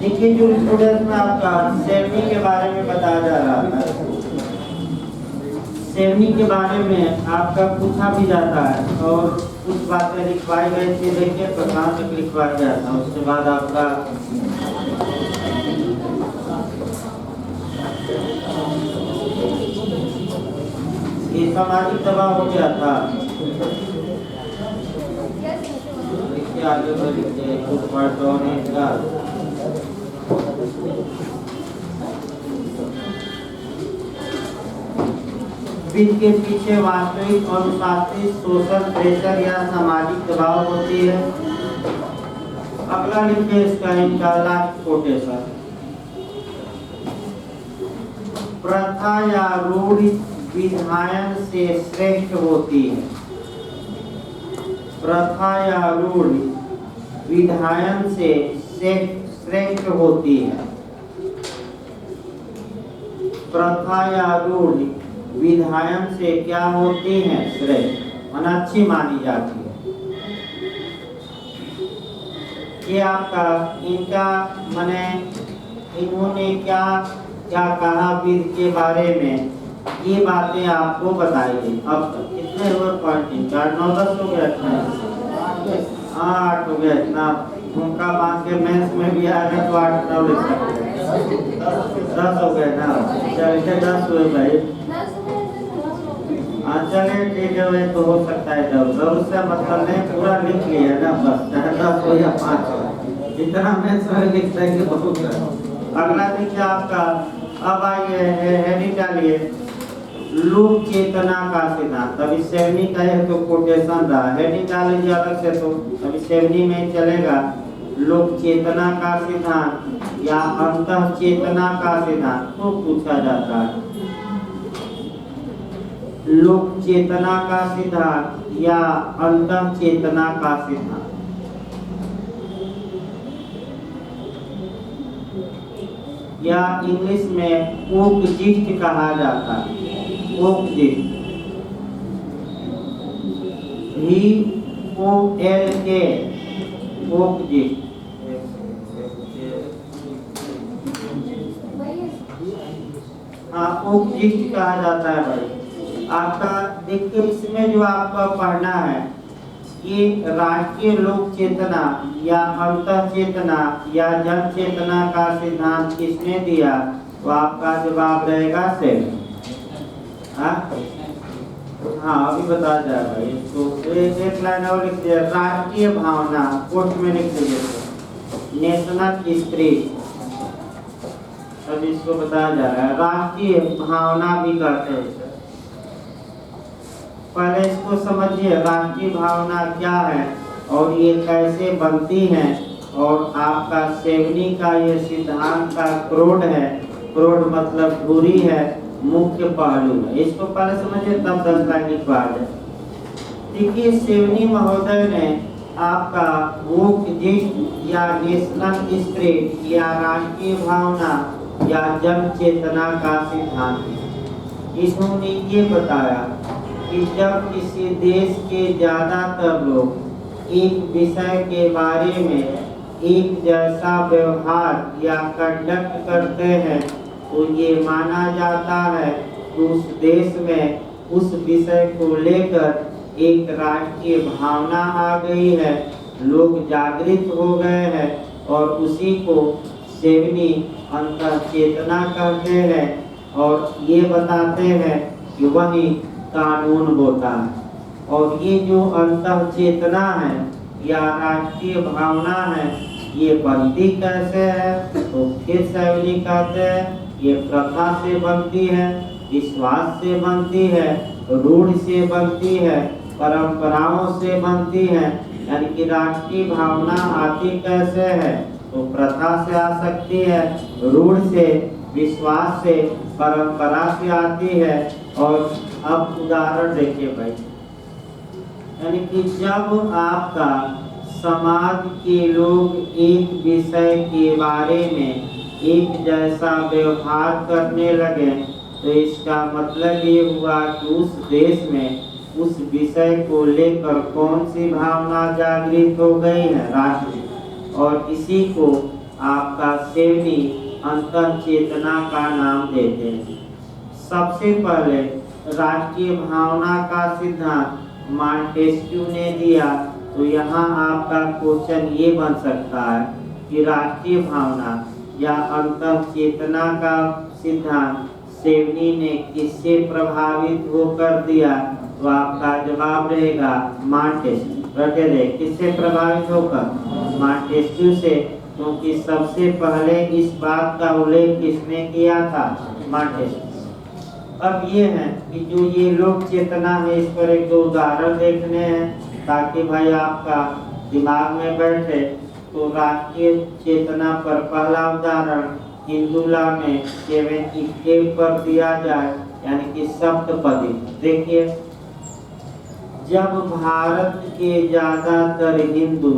देखिए जो स्टूडेंट्स में आपका सेवनी के बारे में बताया जा रहा था, सेवनी के बारे में आपका पूछा भी जाता है और कुछ बातें लिखवाई गई थी। देखिए तो कहाँ तक लिखवाया गया था, उसके बाद आपका ये सामाजिक दबाव हो गया था। देखिए आगे बढ़ लीजिए कुछ वर्ड होने का वित्त के पीछे वास्तविक अनुशासित सोशल प्रेशर या सामाजिक दबाव होती है। अगला लिखिए इसका इनका लास्ट कोटेशन, प्रथा या रूढ़ि विधायन से श्रेष्ठ होती है। प्रथा या रूढ़ि विधायन से श्रेष्ठ होती है। प्रथा या रूढ़ि विधायन से क्या होती है? श्रेष्ठ, मन अच्छी मानी जाती है। ये आपका इनका मने इन्होंने क्या क्या कहा विद के बारे में, ये बातें आपको बताइए। अब कितने हुए पॉइंट? 4 9 10 हो गया, 8 हो गया। इतना झुमका बांध के मेंस में भी आ गए तो 8 9 लिख सकते हैं। 10 हो गए ना, चलिए 10 हुए भाई। चलिए ठीक है, वही तो हो सकता है 10 उससे मतलब नहीं, पूरा लिख लिया ना बस, चाहे 10 हो या 5 हो, जितना मेंस में लिख देंगे बहुत है। अगला देखिए आपका, अब आइए हेडिंग डालिए, लोक चेतना का सिद्धांत। अभी सेवनी का है तो कोटेशन रहा, हेडिंग डाल लीजिए अलग से, तो अभी सेवनी में चलेगा। लोक चेतना का सिद्धांत या अंतः चेतना का सिद्धांत को पूछा जाता है। लोक चेतना का सिद्धांत या अंतः चेतना का सिद्धांत, या इंग्लिश में ओकजिस्ट कहा जाता है। ओकजिस्ट, VOLK, ओकजिस्ट। हाँ, ओकजिस्ट कहा जाता है भाई। आपका देखिए इसमें जो आपका पढ़ना है, ये राष्ट्रीय लोक चेतना या अंतः चेतना या जन चेतना का सिद्धांत किसने दिया? तो आपका जवाब रहेगा से। हाँ अभी बता जाएगा इसको। एक लाइन और लिख दिया, राष्ट्रीय भावना, कोर्ट में लिख दीजिए नेशनल स्पिरिट। अब इसको बताया जा रहा है, राष्ट्रीय भावना भी कहते हैं। पहले इसको समझिए, राष्ट्रीय भावना क्या है और ये कैसे बनती है, और आपका सेवनी का ये सिद्धांत का क्रोड है। क्रोड मतलब धुरी है, मुख्य पहलू है। इसको पहले समझिए तब 10 लाइन लिखवा जाए। देखिए सेवनी महोदय ने आपका ओकजिस्ट या नेशनल स्पिरिट या राष्ट्रीय भावना या जन चेतना का सिद्धांत, इन्होंने ये बताया कि जब किसी देश के ज्यादातर लोग एक विषय के बारे में एक जैसा व्यवहार या कंडक्ट करते हैं, तो ये माना जाता है कि उस देश में उस विषय को लेकर एक राष्ट्रीय भावना आ गई है, लोग जागृत हो गए हैं, और उसी को सेवनी अंतः चेतना कहते हैं। और ये बताते हैं कि वही कानून होता है। और ये जो अंतः चेतना है या राष्ट्रीय भावना है, ये बनती कैसे है? तो फिर सेवनी कहते हैं ये प्रथा से बनती है, विश्वास से बनती है, रूढ़ से बनती है, परंपराओं से बनती है। यानी कि राष्ट्रीय भावना आती कैसे है? तो प्रथा से आ सकती है, रूढ़ से, विश्वास से, परंपरा से आती है। और अब उदाहरण देखिए भाई, यानी कि जब आपका समाज के लोग एक विषय के बारे में एक जैसा व्यवहार करने लगे, तो इसका मतलब ये हुआ कि उस देश में उस विषय को लेकर कौन सी भावना जागृत हो गई है? राष्ट्रीय। और इसी को आपका सेवनी अंतः चेतना का नाम देते हैं। सबसे पहले राष्ट्रीय भावना का सिद्धांत मॉन्टेस्क्यू ने दिया, तो यहाँ आपका क्वेश्चन ये बन सकता है कि राष्ट्रीय भावना या अंतः चेतना का सिद्धांत सेवनी ने किससे प्रभावित होकर दिया, तो आपका जवाब रहेगा मॉन्टेस्क्यू। रटे रहे, किससे प्रभावित होकर? मॉन्टेस्क्यू से, क्योंकि सबसे पहले इस बात का उल्लेख किसने किया था? मॉन्टेस्क्यू। अब ये है कि जो ये लोक चेतना है, इस पर एक दो उदाहरण देखने हैं ताकि भाई आपका दिमाग में बैठे। तो राष्ट्रीय चेतना पर पहला उदाहरण हिंदू लॉ में 7 पर दिया जाए, यानी कि सप्तपदी। देखिए, जब भारत के ज्यादातर हिंदू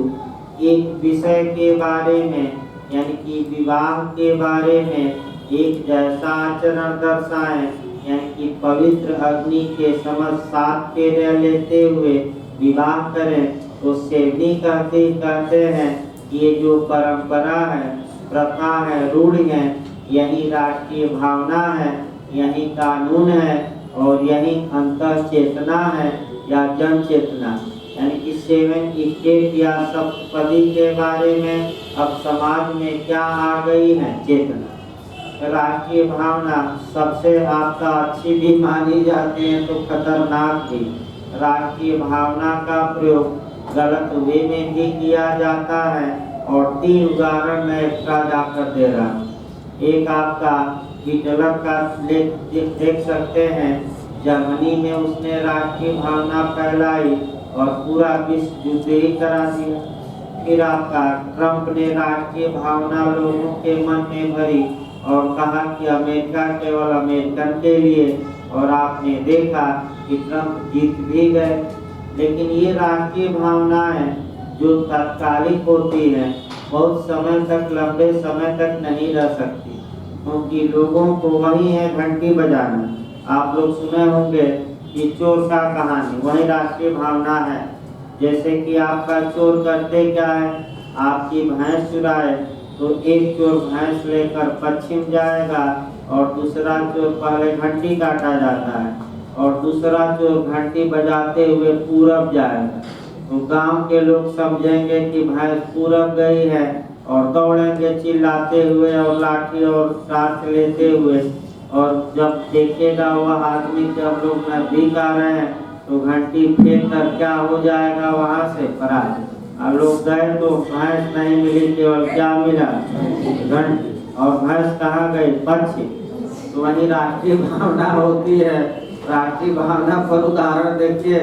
एक विषय के बारे में, यानी कि विवाह के बारे में एक जैसा आचरण दर्शाएं, यानी कि पवित्र अग्नि के समझ साथ फेरे लेते हुए विवाह करें, तो सेवनी कहते हैं ये जो परंपरा है, प्रथा है, रूढ़ है, यही राष्ट्रीय भावना है, यही कानून है और यही अंतः चेतना है या जन चेतना। यानी कि 7 या सप्तपदी के बारे में अब समाज में क्या आ गई है? चेतना। राष्ट्रीय भावना सबसे आपका अच्छी भी मानी जाती है तो खतरनाक भी। राष्ट्रीय भावना का प्रयोग गलत वे में भी किया जाता है और 3 उदाहरण मैं एक्स्ट्रा जाकर दे रहा हूँ। एक आपका हिटलर का देख सकते हैं, जर्मनी में उसने राष्ट्रीय भावना फैलाई और पूरा विश्व युद्ध ही करा दिया। फिर आपका ट्रंप ने राष्ट्रीय भावना लोगों के मन में भरी और कहा कि अमेरिका केवल अमेरिकन के लिए, और आपने देखा कि ट्रंप जीत भी गए। लेकिन ये राष्ट्रीय भावनाएं जो तात्कालिक होती हैं, बहुत समय तक, लंबे समय तक नहीं रह सकती, क्योंकि लोगों को वही है घंटी बजाना। आप लोग सुने होंगे कि चोर का कहानी, वही राष्ट्रीय भावना है। जैसे कि आपका चोर करते क्या है, आपकी भैंस चुराए तो एक चोर भैंस लेकर पश्चिम जाएगा और दूसरा चोर पहले घंटी काटा जाता है और दूसरा चोर घंटी बजाते हुए पूरब जाएगा। तो गांव के लोग समझेंगे कि भैंस पूरब गई है और दौड़ेंगे चिल्लाते हुए और लाठी और टार्च लेते हुए, और जब देखेगा वह आदमी कि हम लोग नजदीक आ रहे हैं तो घंटी फेंक कर क्या हो जाएगा, वहां से फरार। लोग गए तो भैंस नहीं मिली, केवल क्या मिला? घंटी। और भैंस कहाँ गई? पक्षी। तो वही राष्ट्रीय भावना होती है। राष्ट्रीय भावना पर उदाहरण देखिए,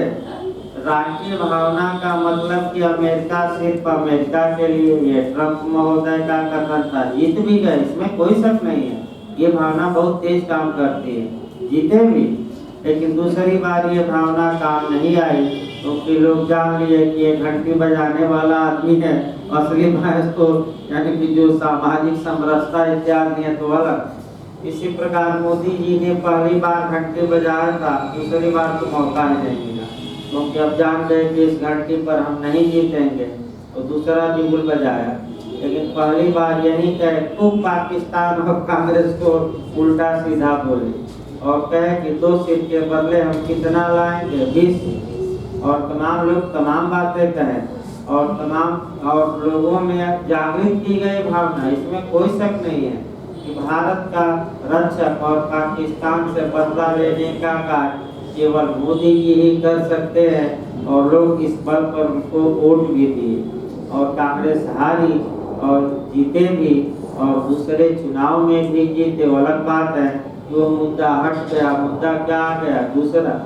राष्ट्रीय भावना का मतलब कि अमेरिका सिर्फ अमेरिका के लिए, ये ट्रंप महोदय का कथन था। जीत भी गए, इसमें कोई शक नहीं है। ये भावना बहुत तेज काम करती है, जीते भी। लेकिन दूसरी बार ये भावना काम नहीं आई, क्योंकि लोग जान लिए कि ये घंटी बजाने वाला आदमी है, असली भैंस तो यानी कि जो सामाजिक समरसता इत्यादि है तो अलग। इसी प्रकार मोदी जी ने पहली बार घंटी बजाया था, दूसरी बार तो मौका नहीं मिला, क्योंकि अब जान गए कि इस घंटी पर हम नहीं जीतेंगे, तो दूसरा बिगुल बजाया। लेकिन पहली बार यही कहे, खूब पाकिस्तान और कांग्रेस को उल्टा सीधा बोले और कहे कि 2 सीट के बदले हम कितना लाएंगे? 20। और तमाम लोग तमाम बातें कहें और लोगों में जागृत की गई भावना। इसमें कोई शक नहीं है कि भारत का रक्षक और पाकिस्तान से बदला लेने का कार्य केवल मोदी जी ही कर सकते हैं, और लोग इस बल पर उनको वोट भी दिए और कांग्रेस हारी और जीते भी, और दूसरे चुनाव में भी जीते। वो अलग बात है, वो मुद्दा हट गया, मुद्दा क्या आ गया दूसरा,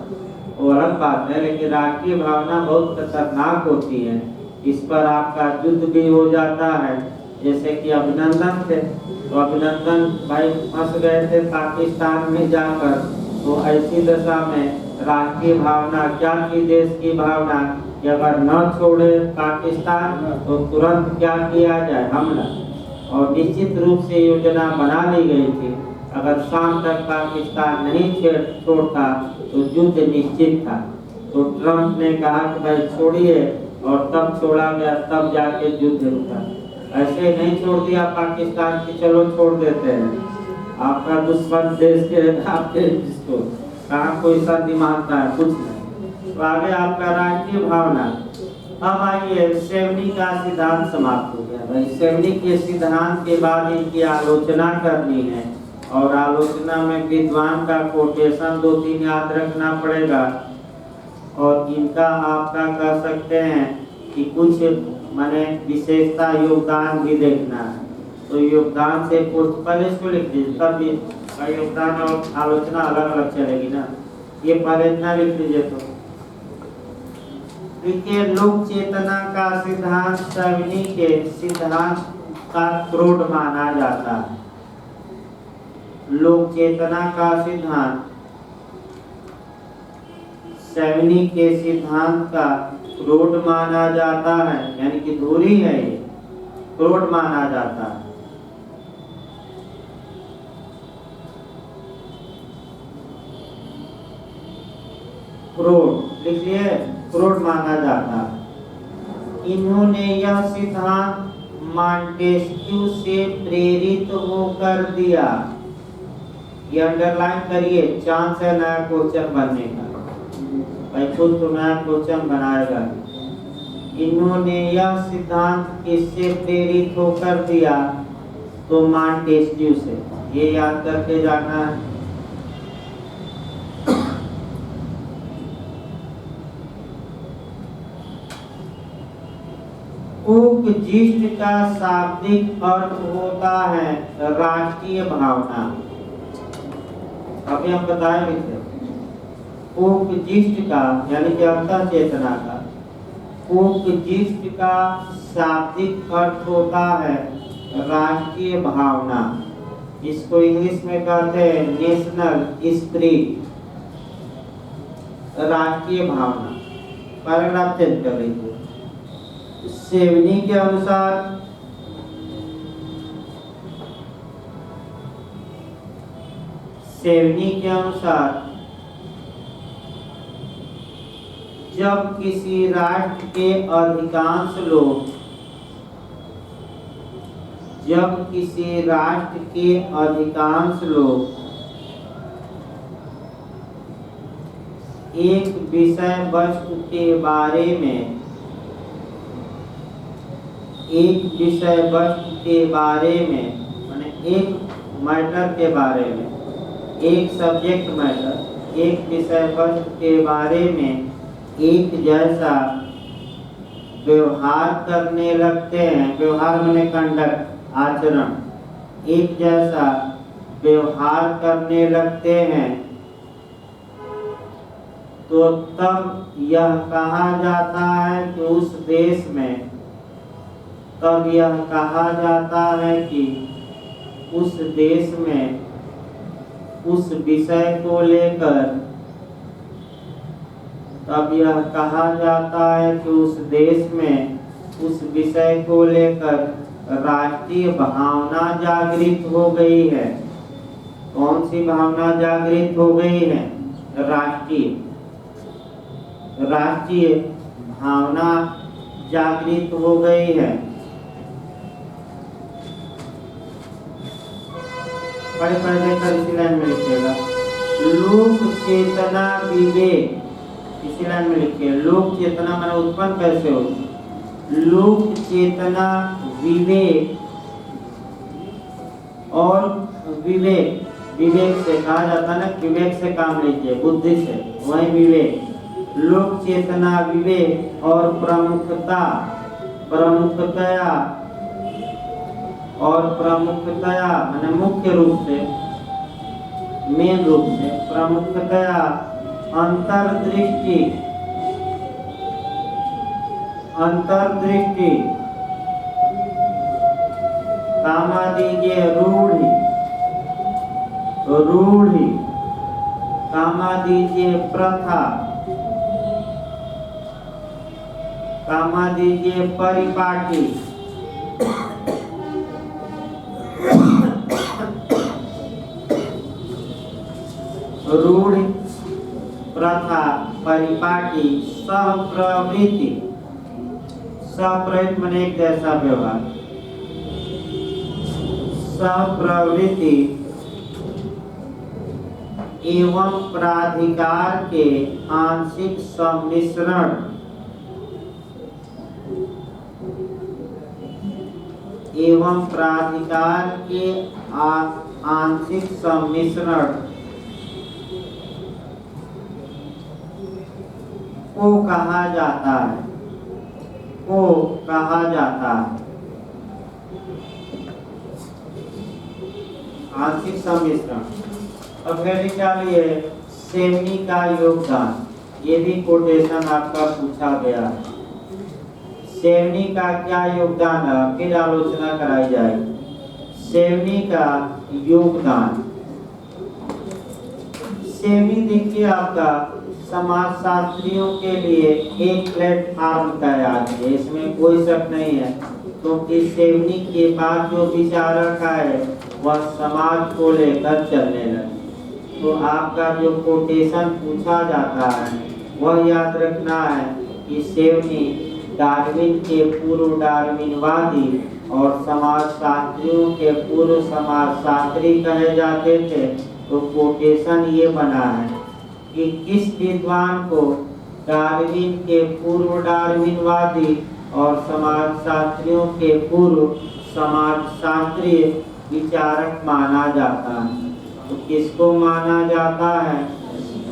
वो अलग बात है। लेकिन राष्ट्रीय भावना बहुत खतरनाक होती है, इस पर आपका युद्ध भी हो जाता है। जैसे कि अभिनंदन थे, तो अभिनंदन भाई फंस गए थे पाकिस्तान में जाकर, तो ऐसी दशा में राष्ट्रीय भावना क्या थी? देश की भावना कि अगर न छोड़े पाकिस्तान तो तुरंत क्या किया जाए? हमला। और निश्चित रूप से योजना बना ली गई थी, अगर शाम तक पाकिस्तान नहीं छोड़ता तो युद्ध निश्चित था। तो ट्रंप ने कहा कि भाई छोड़िए, और तब छोड़ा गया, तब जाके युद्ध रुका। ऐसे नहीं छोड़ दिया पाकिस्तान की चलो छोड़ देते हैं, आपका दुश्मन देश के आपके जिसको कहाँ कोई संधि मानता है, कुछ नहीं। तो आगे आपका राष्ट्रीय भावना। अब आइए सेवनी का सिद्धांत समाप्त हो गया भाई। सेवनी के सिद्धांत के बाद इनकी आलोचना करनी है, और आलोचना में विद्वान का कोटेशन 2-3 याद रखना पड़ेगा, और इनका आपका कह सकते हैं कि कुछ माने विशेषता योगदान भी देखना है। तो योगदान से पहले इसको लिख दीजिए, तब योगदान और आलोचना अलग अलग चलेगी ना। ये पहले इतना लिख लीजिए। तो देखिए, लोक चेतना का सिद्धांत सेवनी के सिद्धांत का क्रोध माना जाता है। लोक चेतना का सिद्धांत सेवनी के सिद्धांत का क्रोध माना जाता है, यानी कि धुरी है, ये क्रोध माना जाता है। क्रोध लिखिए, क्रोध माना जाता है। इन्होंने यह सिद्धांत मॉन्टेस्क्यू से प्रेरित होकर दिया। ये अंडरलाइन करिए, चांस है नया क्वेश्चन बनने का, भाई खुद तो नया क्वेश्चन बनाएगा। इन्होंने यह सिद्धांत किससे प्रेरित होकर दिया? तो मॉन्टेस्क्यू से, ये याद करके जाना है। उपजिष्ट का शाब्दिक अर्थ होता है राष्ट्रीय भावना। अभी हम बताएंगे थे। उपजिष्ट का यानी कि अंतः चेतना का, उपजिष्ट का शाब्दिक अर्थ होता है राष्ट्रीय भावना। इसको इंग्लिश में कहते हैं नेशनल स्पिरिट, राष्ट्रीय भावना। पैराग्राफ चेंज कर लीजिए। सेवनी के अनुसार जब किसी राष्ट्र के अधिकांश लोग एक विषय वस्तु के बारे में माने एक मैटर के बारे में, एक सब्जेक्ट मैटर, एक विषय वस्तु के बारे में एक जैसा व्यवहार करने लगते हैं। व्यवहार माने कंडक्ट, आचरण। एक जैसा व्यवहार करने लगते हैं तो तब यह कहा जाता है कि उस देश में, तब यह कहा जाता है कि उस देश में उस विषय को लेकर, तब यह कहा जाता है कि उस देश में उस विषय को लेकर राष्ट्रीय भावना जागृत हो गई है। कौन सी भावना जागृत हो गई है? राष्ट्रीय भावना जागृत हो गई है। पढ़े कर इसी लाइन में लिखिएगा। लोक चेतना विवेक, इसी लाइन में लिखिए। लोक चेतना माने उत्पन्न कैसे होगी? लोक चेतना विवेक और विवेक से कहा जाता है ना, विवेक से काम लीजिए, बुद्धि से, वही विवेक। लोक चेतना विवेक और प्रमुखतया माने मुख्य रूप से, मेन रूप से, प्रमुखतया अंतर्दृष्टि कामा दीजिए रूढ़ि, कामा दीजिए प्रथा, कामा दीजिए परिपाटी, रूढ़, प्रथा, परिपाटी, सहप्रवृत्ति, सहप्रवृत्ति माने एक जैसा व्यवहार, सप्रवृत्ति एवं प्राधिकार के आंशिक सम्मिश्रण एवं प्राधिकार के आंशिक सम्मिश्रण को कहा जाता है, को कहा जाता है। आंशिक सम्मिश्रण। अब फिर निकालिए सेवनी का योगदान, ये भी कोटेशन आपका पूछा गया है। सेवनी का क्या योगदान है, फिर आलोचना कराई जाएगी। सेवनी का योगदान, सेवनी देखिए आपका समाजशास्त्रियों के लिए एक प्लेटफॉर्म तैयार है, इसमें कोई शक नहीं है, क्योंकि सेवनी के बाद जो विचारक है वह समाज को लेकर चलने लगे। तो आपका जो कोटेशन पूछा जाता है वह याद रखना है कि सेवनी डार्विन के पूर्व डार्विनवादी और समाजशास्त्रियों के पूर्व समाजशास्त्री कहे जाते थे। तो कोटेशन ये बना है कि किस विद्वान को डार्विन के पूर्व डार्विनवादी और समाजशास्त्रियों के पूर्व समाजशास्त्रीय विचारक माना जाता है। तो किसको माना जाता है,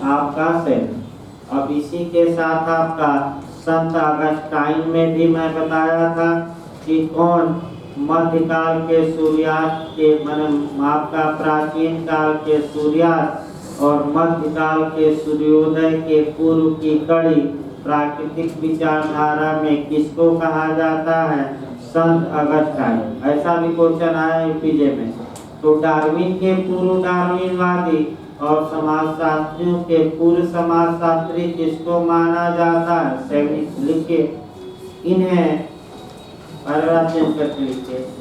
आपका से। अब इसी के साथ आपका संत अगस्टाइन में भी मैं बताया था कि कौन मध्यकाल के सूर्यास्त के आपका प्राचीन काल के सूर्यास्त और मध्यकाल के सूर्योदय के पूर्व की कड़ी प्राकृतिक विचारधारा में किसको कहा जाता है, संत अगस्टाइन। ऐसा भी क्वेश्चन आया यूपीजे में। तो डार्विन के पूर्व डार्विनवादी और समाजशास्त्रियों के पूर्व समाजशास्त्री किसको माना जाता है, सैनिक लिखिए। इन्हें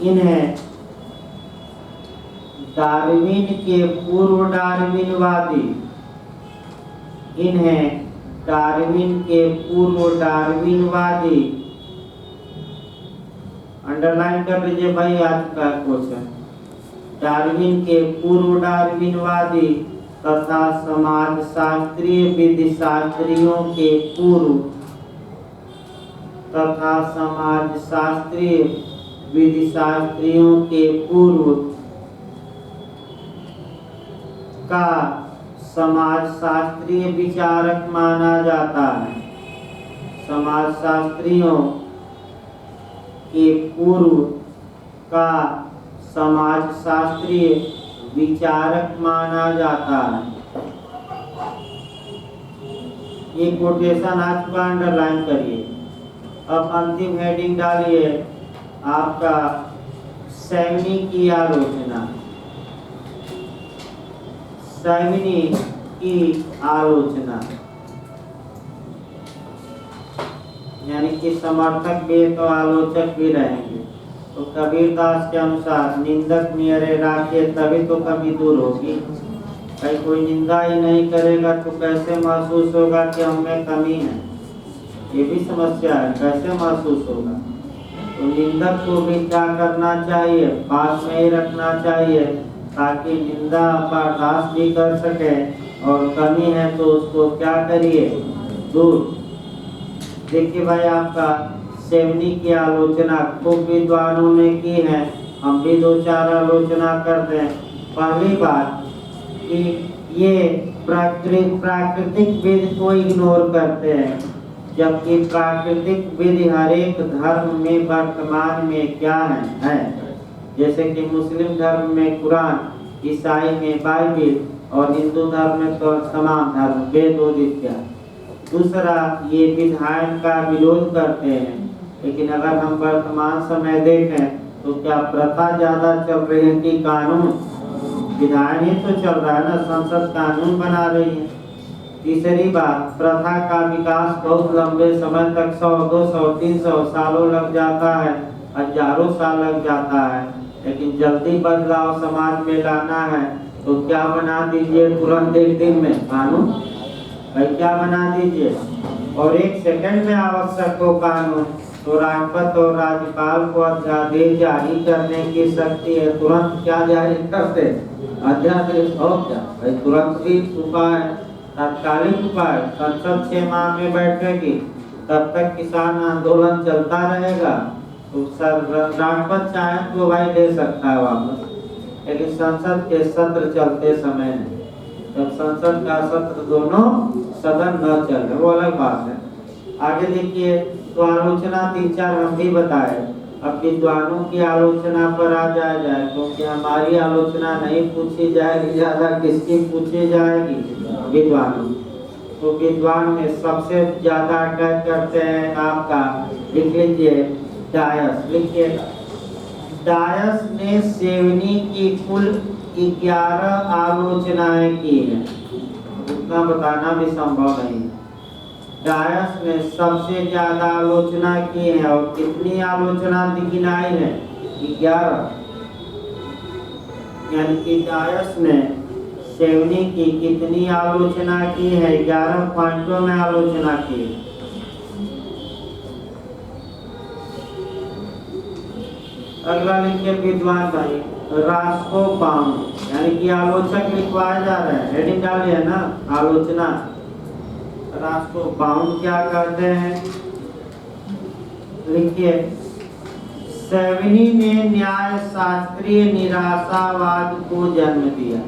इन्हें डार्विन के पूर्व डार्विनवादी, इन्हें डार्विन के पूर्व डार्विनवादी, अंडरलाइन कर लीजिए भाई आज का क्वेश्चन। डार्विन के पूर्व डार्विनवादी तथा समाजशास्त्रीय विधिशास्त्रियों के पूर्व तथा समाजशास्त्रीय विधिशास्त्रियों के पूर्व का समाजशास्त्रीय विचारक माना जाता है। समाजशास्त्रियों के पूर्व का समाजशास्त्रीय विचारक माना जाता है। ये कोटेशन आज का अंडरलाइन करिए। अब अंतिम हेडिंग डालिए आपका सैवनी की आलोचना। सैवनी की आलोचना यानी कि समर्थक भी तो आलोचक भी रहेंगे। तो कबीरदास के अनुसार निंदक नियरे राखे तभी तो कमी दूर होगी। भाई कोई निंदा ही नहीं करेगा तो कैसे महसूस होगा कि हमें कमी है, ये भी समस्या है, कैसे महसूस होगा। तो निंदक को भी क्या करना चाहिए, पास में ही रखना चाहिए ताकि निंदा बर्दाश्त भी कर सके और कमी है तो उसको क्या करिए, दूर। देखिए भाई आपका सेवनी की आलोचना खूब विद्वानों ने की है, हम भी दो चार आलोचना करते हैं। पहली बात कि ये प्राकृतिक विधि को इग्नोर करते हैं, जबकि प्राकृतिक विधि हर एक धर्म में वर्तमान में क्या है। जैसे कि मुस्लिम धर्म में कुरान, ईसाई में बाइबिल और हिंदू धर्म में तो तमाम धर्म वेद और विद्या। दूसरा, ये विधायन का विरोध करते हैं, लेकिन अगर हम वर्तमान समय देखें तो क्या प्रथा ज्यादा चल रही है कि कानून? विधायन ही तो चल रहा है ना, संसद कानून बना रही है। तीसरी बात, प्रथा का विकास बहुत लंबे समय तक 100, 200, 300 सालों लग जाता है, हजारों साल लग जाता है। लेकिन जल्दी बदलाव समाज में लाना है तो क्या बना दीजिए तुरंत एक दिन में कानून, भाई क्या बना दीजिए और एक सेकंड में आवश्यक हो कानून। तो राष्ट्रपति और राज्यपाल को अध्यादेश जारी करने की शक्ति है। तुरंत क्या जारी करते? अध्यादेश। और क्या भाई, तुरंत भी उपाय, तात्कालिक उपाय। संसद 6 माह में बैठेगी, तब तक किसान आंदोलन चलता रहेगा। तो राष्ट्रपति चाहे तो भाई ले सकता है वापस, लेकिन संसद के सत्र चलते समय नहीं। जब संसद का सत्र दोनों सदन न चले वो अलग बात है। आगे देखिए, तो आलोचना 3-4 हम भी बताए। अब विद्वानों की आलोचना पर आ जाए, क्योंकि हमारी आलोचना नहीं पूछी जाएगी ज्यादा, किसकी पूछी जाएगी? विद्वानों। तो विद्वान में सबसे ज्यादा अटैक करते हैं आपका, लिख लीजिए, डायस। लिखिए, डायस ने सेवनी की कुल 11 आलोचनाएं की हैं। उतना बताना भी संभव नहीं। डायस ने सबसे ज्यादा आलोचना की है, और कितनी आलोचना गिनाई है? 11। यानी कि डायस ने सेवनी की कितनी आलोचना की है? 11 पॉइंटों में आलोचना की। अगला लिखिए विद्वान भाई, रास्को बाउंड, यानी कि आलोचक लिखवाया जा रहा है, हेडिंग डालिए ना, आलोचना। रास्को बाउंड क्या करते हैं? लिखिए, सेवनी ने न्याय शास्त्रीय निराशावाद को जन्म दिया।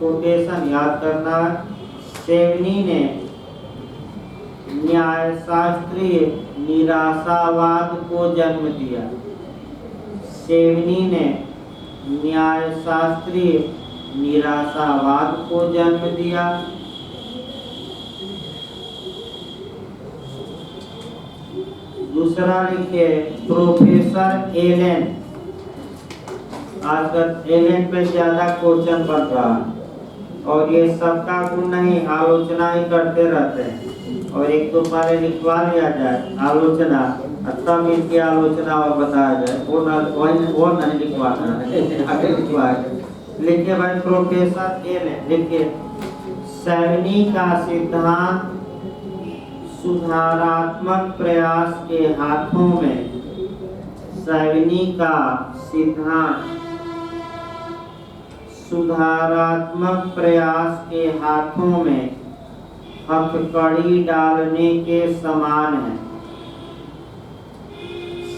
कोटेशन याद करना है। सेवनी ने न्याय शास्त्रीय निराशावाद को जन्म दिया। सेवनी ने न्याय शास्त्रीय निराशावाद को जन्म दिया। दूसरा लिखिए, प्रोफेसर एलेन। आजकल एलेन पे ज्यादा क्वेश्चन बन रहा है, और ये सबका गुण नहीं, आलोचना ही करते रहते हैं। और एक तो पहले लिखवा लिया जाए आलोचना, तब इनकी आलोचना और बताया जाए। वो नहीं लिखवाना है, आगे लिखवाया। लिखिए भाई, प्रोफेसर एलेन। लिखिए, सेवनी का सिद्धांत सुधारात्मक प्रयास के हाथों में। सेवनी का सिद्धांत सुधारात्मक प्रयास के हाथों में हथकड़ी डालने के समान है।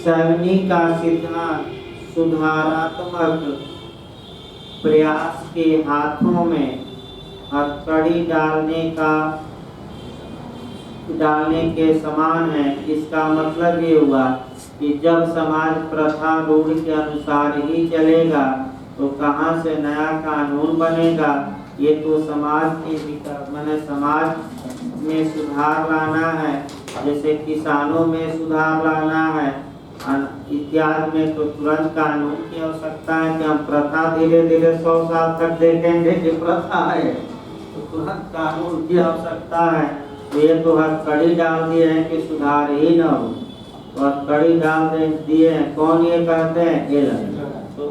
सेवनी का सिद्धांत सुधारात्मक प्रयास के हाथों में हथकड़ी डालने के समान है। इसका मतलब ये हुआ कि जब समाज प्रथा रूढ़ के अनुसार ही चलेगा, तो कहाँ से नया कानून बनेगा? ये तो समाज समाज में सुधार लाना है, जैसे किसानों में सुधार लाना है इत्यादि में, तो तुरंत कानून की आवश्यकता है कि हम प्रथा धीरे धीरे 100 साल तक देखेंगे कि प्रथा है, तो तुरंत कानून की आवश्यकता है। तो ये तो हथकड़ी डाल दिए हैं कि सुधार ही न हो, तो हथकड़ी डाल दिए हैं। कौन ये कहते हैं? एलन। तो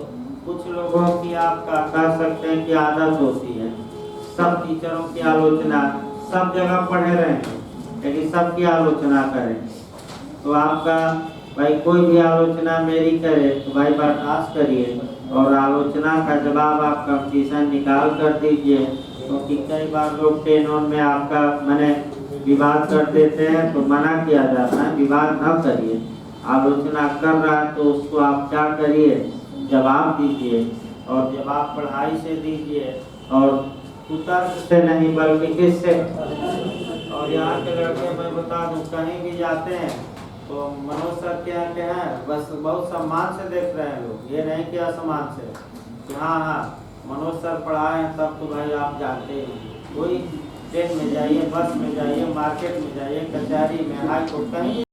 कुछ लोगों की आपका कह सकते हैं कि आदत होती है, सब टीचरों की आलोचना, सब जगह पढ़े रहे, लेकिन सबकी आलोचना करें। तो आपका भाई कोई भी आलोचना मेरी करे तो भाई बर्दाश्त करिए, और आलोचना का जवाब आप कंपटीशन निकाल कर दीजिए। क्योंकि कई बार लोग टेनोन में आपका विवाद कर देते हैं, तो मना किया जाता है विवाद न करिए। आलोचना कर रहा है तो उसको आप क्या करिए? जवाब दीजिए, और जवाब पढ़ाई से दीजिए, और कुतर्क से नहीं बल्कि किससे? और यहाँ के लड़के मैं बता दूं, कहीं भी जाते हैं तो मनोज सर क्या हैं, बस बहुत सम्मान से देख रहे हैं लोग, ये नहीं कि असम्मान से कि हाँ मनोज सर पढ़ाए हैं तब तो भाई आप जानते हैं। कोई ट्रेन में जाइए, बस में जाइए, मार्केट में जाइए, कचहरी में, हाई कोर्ट, कहीं